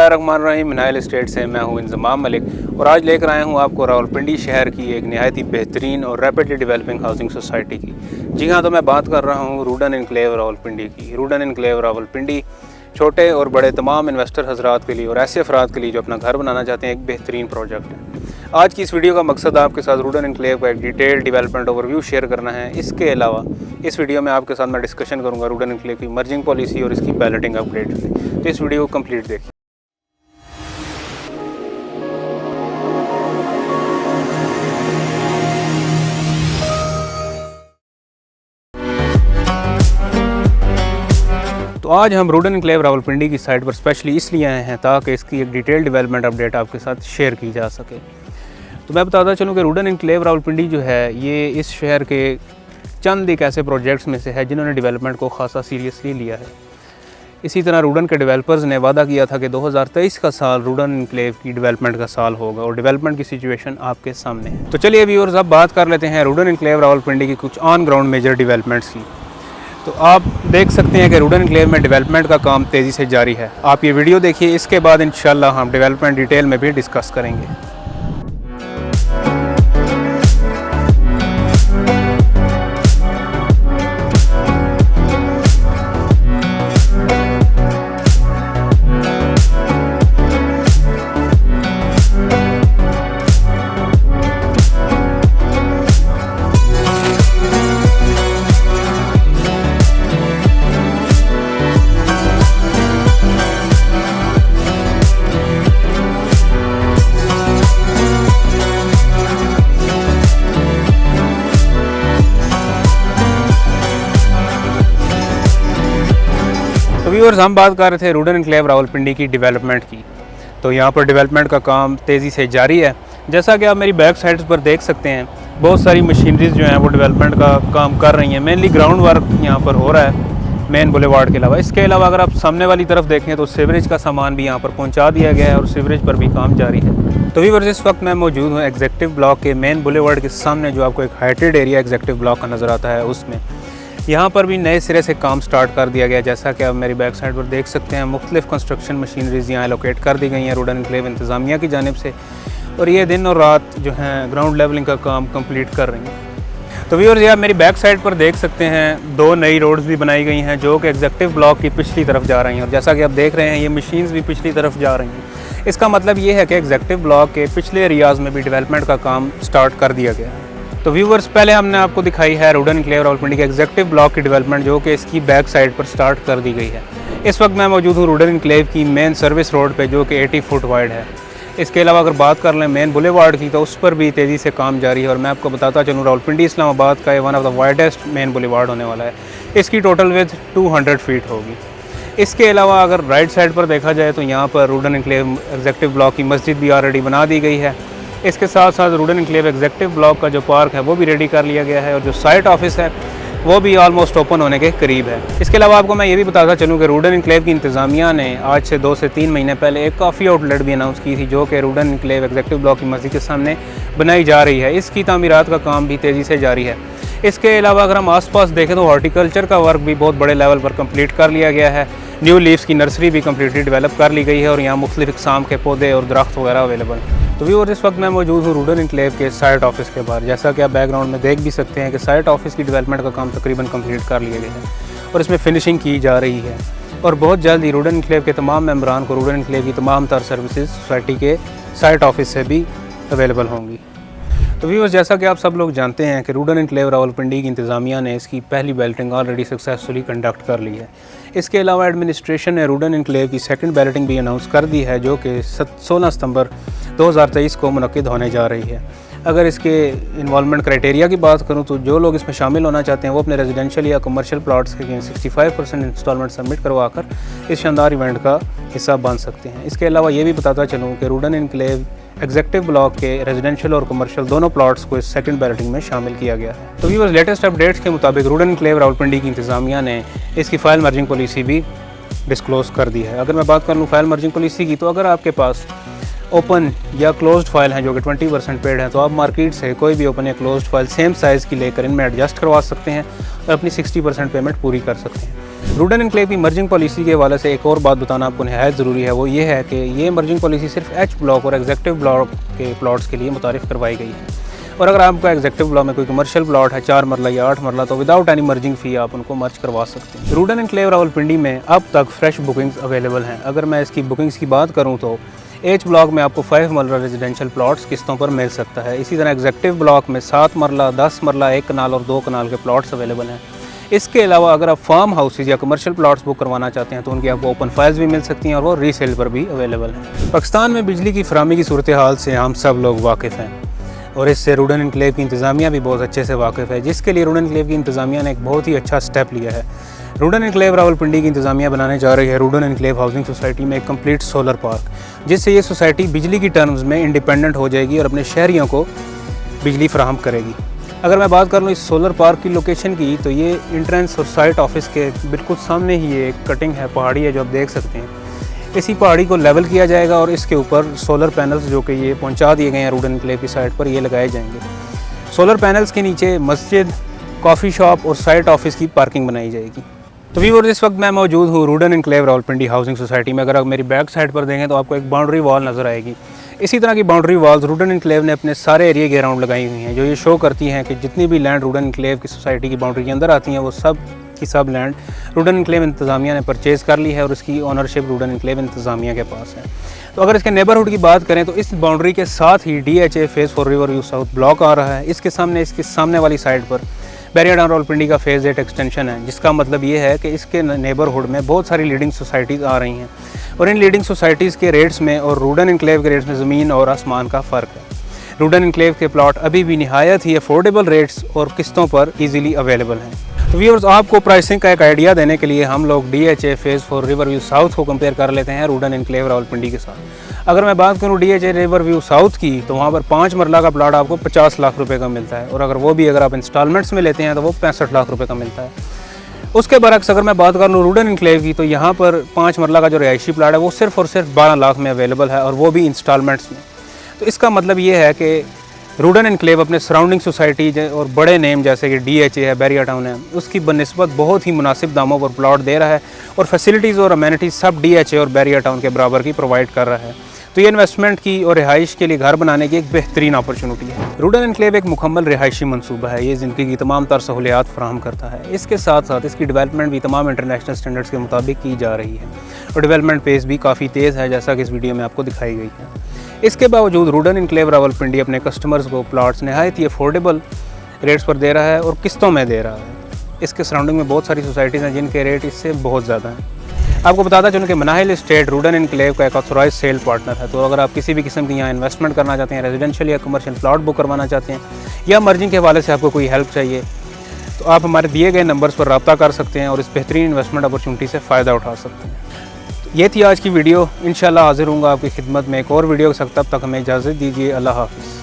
बिस्मिल्लाहिर्रहमानिर्रहीम। मिनाइल स्टेट से मैं हूं इंज़माम मलिक और आज लेकर आया हूं आपको रावलपिंडी शहर की एक नहायत ही बेहतरीन और रैपिडली डेवलपिंग हाउसिंग सोसाइटी की। जी हां, तो मैं बात कर रहा हूं रूडन इनक्लेव रावलपिंडी की। रूडन इनक्लेव रावलपिंडी छोटे और बड़े तमाम इन्वेस्टर हजरात के लिए और ऐसे अफराद के लिए जो अपना घर बनाना चाहते हैं एक बेहतरीन प्रोजेक्ट है। आज की इस वीडियो का मकसद आपके साथ रूडन इनक्लेव का एक डिटेल डेवलपमेंट ओवरव्यू शेयर करना है। इसके अलावा इस वीडियो में आपके साथ मैं डिस्कशन करूंगा रूडन इनक्लेव की मर्जिंग पॉलिसी और इसकी बैलेटिंग अपडेट से। तो इस वीडियो को कंप्लीट देखिए। तो आज हम रूडन इनक्लेव रावलपिंडी की साइट पर स्पेशली इसलिए आए हैं ताकि इसकी एक डिटेल डेवलपमेंट अपडेट आपके साथ शेयर की जा सके। तो मैं बताता चलूँ कि रूडन इनक्लेव रावलपिंडी जो है ये इस शहर के चंद एक ऐसे प्रोजेक्ट्स में से है जिन्होंने डेवलपमेंट को खासा सीरियसली लिया है। इसी तरह रूडन के डेवलपर्स ने वादा किया था कि 2023 का साल रूडन इनक्लेव की डेवलपमेंट का साल होगा और डेवलपमेंट की सिचुएशन आपके सामने है। तो चलिए व्यूअर्स, अब बात कर लेते हैं रूडन इनक्लेव रावलपिंडी की कुछ ऑन ग्राउंड मेजर डेवलपमेंट्स की। तो आप देख सकते हैं कि रूडन इनक्लेव में डेवलपमेंट का काम तेज़ी से जारी है। आप ये वीडियो देखिए, इसके बाद इंशाल्लाह हम डेवलपमेंट डिटेल में भी डिस्कस करेंगे। व्यूअर्स, हम बात कर रहे थे रूडन इनक्लेव रावलपिंडी की डेवलपमेंट की। तो यहाँ पर डेवलपमेंट का काम तेज़ी से जारी है। जैसा कि आप मेरी बैक साइड पर देख सकते हैं, बहुत सारी मशीनरीज जो हैं वो डेवलपमेंट का काम कर रही हैं। मेनली ग्राउंड वर्क यहाँ पर हो रहा है मेन बुलेवार्ड के अलावा। इसके अलावा अगर आप सामने वाली तरफ देखें तो सीवरेज का सामान भी यहाँ पर पहुँचा दिया गया है और सीवरेज पर भी काम जारी है। तो व्यूअर्स, इस वक्त मैं मौजूद हूँ एग्जीक्यूटिव ब्लॉक के मेन बुलेवार्ड के सामने, जो आपको एक हाइटेड एरिया एग्जीक्यूटिव ब्लॉक का नज़र आता है। उसमें यहाँ पर भी नए सिरे से काम स्टार्ट कर दिया गया। जैसा कि आप मेरी बैक साइड पर देख सकते हैं, मुख्तलिफ कंस्ट्रक्शन मशीनरीज यहाँ एलोकेट कर दी गई हैं रूडन इनक्लेव इंतज़ामिया की जानिब से, और ये दिन और रात जो हैं ग्राउंड लेवलिंग का काम कंप्लीट कर रही हैं। तो व्यूअर्स, आप मेरी बैक साइड पर देख सकते हैं 2 नई रोड्स भी बनाई गई हैं जो कि एग्जीक्यूटिव ब्लॉक की पिछली तरफ जा रही हैं। और जैसा कि आप देख रहे हैं, ये मशीन्स भी पिछली तरफ जा रही हैं। इसका मतलब ये है कि एग्जीक्यूटिव ब्लॉक के पिछले एरियाज़ में भी डेवलपमेंट का काम स्टार्ट कर दिया गया है। तो व्यूवर्स, पहले हमने आपको दिखाई है रूडन इनक्लेव रावलपिंडी के एग्जीक्यूटिव ब्लॉक की डेवलपमेंट, जो कि इसकी बैक साइड पर स्टार्ट कर दी गई है। इस वक्त मैं मौजूद हूँ रूडन इनक्लेव की मेन सर्विस रोड पे, जो कि 80 फुट वाइड है। इसके अलावा अगर बात कर लें मेन बुलेवार्ड की, तो उस पर भी तेज़ी से काम जारी है। और मैं आपको बताता चलूँ, रावलपिंडी इस्लामाबाद का one of the widest main boulevard होने वाला है। इसकी टोटल विड्थ 200 फीट होगी। इसके अलावा अगर राइट साइड पर देखा जाए तो यहाँ पर रूडन इनक्लेव एग्जीक्यूटिव ब्लॉक की मस्जिद भी ऑलरेडी बना दी गई है। इसके साथ साथ रूडन इनक्लेव एग्जीक्यूटिव ब्लॉक का जो पार्क है वो भी रेडी कर लिया गया है, और जो साइट ऑफिस है वो भी ऑलमोस्ट ओपन होने के करीब है। इसके अलावा आपको मैं ये भी बताता चलूँ कि रूडन इनक्लेव की इंतज़ामिया ने आज से 2 से 3 महीने पहले एक कॉफ़ी आउटलेट भी अनाउंस की थी, जो कि रूडन इनक्लेव एग्जीक्यूटिव ब्लॉक की मस्जिद के सामने बनाई जा रही है। इसकी तामीरात का काम भी तेज़ी से जारी है। इसके अलावा अगर हम आसपास देखें तो हॉर्टिकल्चर का वर्क भी बहुत बड़े लेवल पर कंप्लीट कर लिया गया है। न्यू लीव्स की नर्सरी भी कम्प्लीटली डेवलप कर ली गई है और यहाँ मुख्तलिफ इक़साम के पौधे और दरख्त वगैरह अवेलेबल हैं। तो व्यूअर्स, इस वक्त मैं मौजूद हूँ रूडन इनक्लेव के साइट ऑफिस के बाहर। जैसा कि आप बैकग्राउंड में देख भी सकते हैं कि साइट ऑफिस की डेवलपमेंट का काम तकरीबन कंप्लीट कर लिया गया है और इसमें फिनिशिंग की जा रही है। और बहुत जल्द ही रूडन इनक्लेव के तमाम मेम्बरान को रूडन इनक्लेव की तमाम तर सर्विसेज सोसाइटी के साइट ऑफिस से भी अवेलेबल होंगी। तो व्यूअर्स, जैसा कि आप सब लोग जानते हैं कि रूडन इनक्लेव रावलपिंडी की इंतज़ामिया ने इसकी पहली बैलेटिंग ऑलरेडी सक्सेसफुली कंडक्ट कर ली है। इसके अलावा एडमिनिस्ट्रेशन ने रूडन इनक्लेव की सेकंड बैलेटिंग भी अनाउंस कर दी है, जो कि 16 सितंबर 2023 को मुनक्किद होने जा रही है। अगर इसके इन्वॉल्वमेंट क्राइटेरिया की बात करूं तो जो लोग इसमें शामिल होना चाहते हैं वो अपने रेजिडेंशियल या कमर्शियल प्लॉट्स के 65% इंस्टॉलमेंट सबमिट करवाकर इस शानदार इवेंट का हिस्सा बन सकते हैं। इसके अलावा ये भी बताता चलूँ कि रूडन इनक्लेव एग्जीक्यूटिव ब्लॉक के रेजिडेंशियल और कमर्शियल दोनों प्लॉट्स को इस सेकंड बैलेटिंग में शामिल किया गया है। तो व्यूअर्स, लेटेस्ट अपडेट्स के मुताबिक रूडन इनक्लेव रावलपिंडी की इंतज़ामिया ने इसकी फ़ाइल मर्जिंग पॉलिसी भी डिस्क्लोज़ कर दी है। अगर मैं बात कर लूँ फ़ाइल मर्जिंग पॉलिसी की, तो अगर आपके पास ओपन या क्लोज्ड फाइल हैं जो कि 20% पेड हैं, तो आप मार्केट से कोई भी ओपन या क्लोज्ड फाइल सेम साइज़ की लेकर इनमें एडजस्ट करवा सकते हैं और अपनी 60% पेमेंट पूरी कर सकते हैं। रूडन एनक्लेव की मर्जिंग पॉलिसी के हवाले से एक और बात बताना आपको नहायत ज़रूरी है, वो ये है कि ये मर्जिंग पॉलिसी सिर्फ एच ब्लॉक और एग्जेक्टिव ब्लॉक के प्लॉट्स के लिए मुतारिफ़ करवाई गई है। और अगर आपका एग्जेक्टिव ब्लॉक में कोई कमर्शियल प्लॉट है 4 मरला या 8 मरला, तो विदाउट एनी मर्जिंग फ़ी आप उनको मर्ज करवा सकते हैं। रूडन एनक्लेव रावलपिंडी में अब तक फ्रेश बुकिंग्स अवेलेबल हैं। अगर मैं इसकी बुकिंग्स की बात करूँ तो एच ब्लॉक में आपको 5 मरला रेजिडेंशियल प्लॉट्स किस्तों पर मिल सकता है। इसी तरह एग्जेक्टिव ब्लॉक में 7 मरला, 10 मरला, 1 कनाल और 2 कनाल के प्लॉट्स अवेलेबल हैं। इसके अलावा अगर आप फार्म हाउसेज या कमर्शियल प्लॉट्स बुक करवाना चाहते हैं तो उनकी आपको ओपन फाइल्स भी मिल सकती हैं और वो रीसेल पर भी अवेलेबल हैं। पाकिस्तान में बिजली की फराहमी की सूरत हाल से हम सब लोग वाकिफ़ हैं और इससे रूडन एनक्लेव की इंतज़ामिया भी बहुत अच्छे से वाकिफ़ है, जिसके लिए रूडन एनक्लेव की इंतज़ामिया ने एक बहुत ही अच्छा स्टेप लिया है। रूडन एनक्लेव रावलपिंडी की इंतज़ामिया बनाने जा रही है रूडन एनक्लेव हाउसिंग सोसाइटी में एक कंप्लीट सोलर पार्क, जिससे ये सोसाइटी बिजली की टर्म्स में इंडिपेंडेंट हो जाएगी और अपने शहरियों को बिजली फराहम करेगी। अगर मैं बात कर लूँ इस सोलर पार्क की लोकेशन की, तो ये इंट्रेंस और साइट ऑफिस के बिल्कुल सामने ही ये कटिंग है, पहाड़ी है जो आप देख सकते हैं। इसी पहाड़ी को लेवल किया जाएगा और इसके ऊपर सोलर पैनल्स जो कि ये पहुंचा दिए गए हैं रूडन एनक्लेव की साइट पर, ये लगाए जाएंगे। सोलर पैनल्स के नीचे मस्जिद, कॉफ़ी शॉप और साइट ऑफिस की पार्किंग बनाई जाएगी। तो व्यूअर्स, इस वक्त मैं मौजूद हूँ Rudn enclave Rawalpindi housing society में। अगर आप मेरी बैक साइड पर देखें तो आपको एक बाउंड्री वॉल नज़र आएगी। इसी तरह की बाउंड्री वॉल्स रूडन एनक्लेव ने अपने सारे एरिया के अराउंड लगाई हुई हैं, जो ये शो करती हैं कि जितनी भी लैंड रूडन एनक्लेव की सोसाइटी की बाउंड्री के अंदर आती हैं वो सब की सब लैंड रूडन एनक्लेव इंतज़ामिया ने परचेज़ कर ली है और इसकी ओनरशिप रूडन एनक्लेव इंतज़ामिया के पास है। तो अगर इसके नेबरहुड की बात करें तो इस बाउंड्री के साथ ही DHA phase 4 river view south block आ रहा है। इसके सामने वाली साइड पर बैरियर टाउन रावलपिंडी का फेज़ 8 एक्सटेंशन है, जिसका मतलब ये है कि इसके नेबरहुड में बहुत सारी लीडिंग सोसाइटीज़ आ रही हैं और इन लीडिंग सोसाइटीज़ के रेट्स में और रूडन एनक्लेव के रेट्स में ज़मीन और आसमान का फ़र्क है। रूडन एनक्लेव के प्लॉट अभी भी निहायत ही अफोर्डेबल रेट्स और किस्तों पर ईजीली अवेलेबल हैं। तो व्यूअर्स, आपको प्राइसिंग का एक आइडिया देने के लिए हम लोग DHA phase 4 river view south को कंपेयर कर लेते हैं रूडन एनक्लेव रावलपिंडी के साथ। अगर मैं बात करूं DHA रिवर व्यू साउथ की, तो वहां पर 5 मरला का प्लॉट आपको 50 लाख रुपए का मिलता है और अगर आप इंस्टॉलमेंट्स में लेते हैं तो वो 65 लाख रुपए का मिलता है। उसके बरक्स अगर मैं बात कर लूँ रूडन एनक्लेव की, तो यहाँ पर 5 मरला का जो रिहायशी प्लॉट है वो सिर्फ और सिर्फ 12 लाख में अवेलेबल है और वो भी इंस्टॉलमेंट्स में। तो इसका मतलब ये है कि रूडन एनक्लेव अपने सराउंडिंग सोसाइटी और बड़े नेम जैसे कि DHA है, बैरियर टाउन है, उसकी बनिस्बत बहुत ही मुनासिब दामों पर प्लॉट दे रहा है और फैसिलिटीज़ और अमेनिटीज़ सब DHA और बैरियर टाउन के बराबर की प्रोवाइड कर रहा है। तो ये इन्वेस्टमेंट की और रिहाइश के लिए घर बनाने की एक बेहतरीन अपॉर्चुनिटी है। रूडन एनक्लेव एक मुकम्मल रिहायशी मनसूबा है, ये ज़िंदगी की तमाम तर सहूलियात फराहम करता है। इसके साथ साथ इसकी डेवलपमेंट भी तमाम इंटरनेशनल स्टैंडर्ड्स के मुताबिक की जा रही है और डेवलपमेंट पेस भी काफ़ी तेज़ है, जैसा कि इस वीडियो में आपको दिखाई गई है। इसके बावजूद रूडन एनक्लेव रावलपिंडी अपने कस्टमर्स को प्लॉट्स नहायत ही अफोर्डेबल रेट्स पर दे रहा है और किस्तों में दे रहा है। इसके सराउंडिंग में बहुत सारी सोसाइटीज़ हैं जिनके रेट इससे बहुत ज़्यादा हैं। आपको बताता चलूँ कि मनाहिल एस्टेट रूडन एनक्लेव का एक ऑथोराइज सेल पार्टनर है। तो अगर आप किसी भी किस्म की यहाँ इन्वेस्टमेंट करना चाहते हैं, रेजिडेंशियल या कमर्शियल प्लॉट बुक करवाना चाहते हैं या मर्जिंग के हवाले से आपको कोई हेल्प चाहिए, तो आप हमारे दिए गए नंबर्स पर रब्ता कर सकते हैं और इस बेहतरीन इन्वेस्टमेंट अपॉर्चुनिटी से फ़ायदा उठा सकते हैं। ये थी आज की वीडियो। इंशाल्लाह हाजिर हूँगा आपकी खिदमत में एक और वीडियो के साथ। तब तक हमें इजाज़त दीजिए। अल्लाह हाफ़िज़।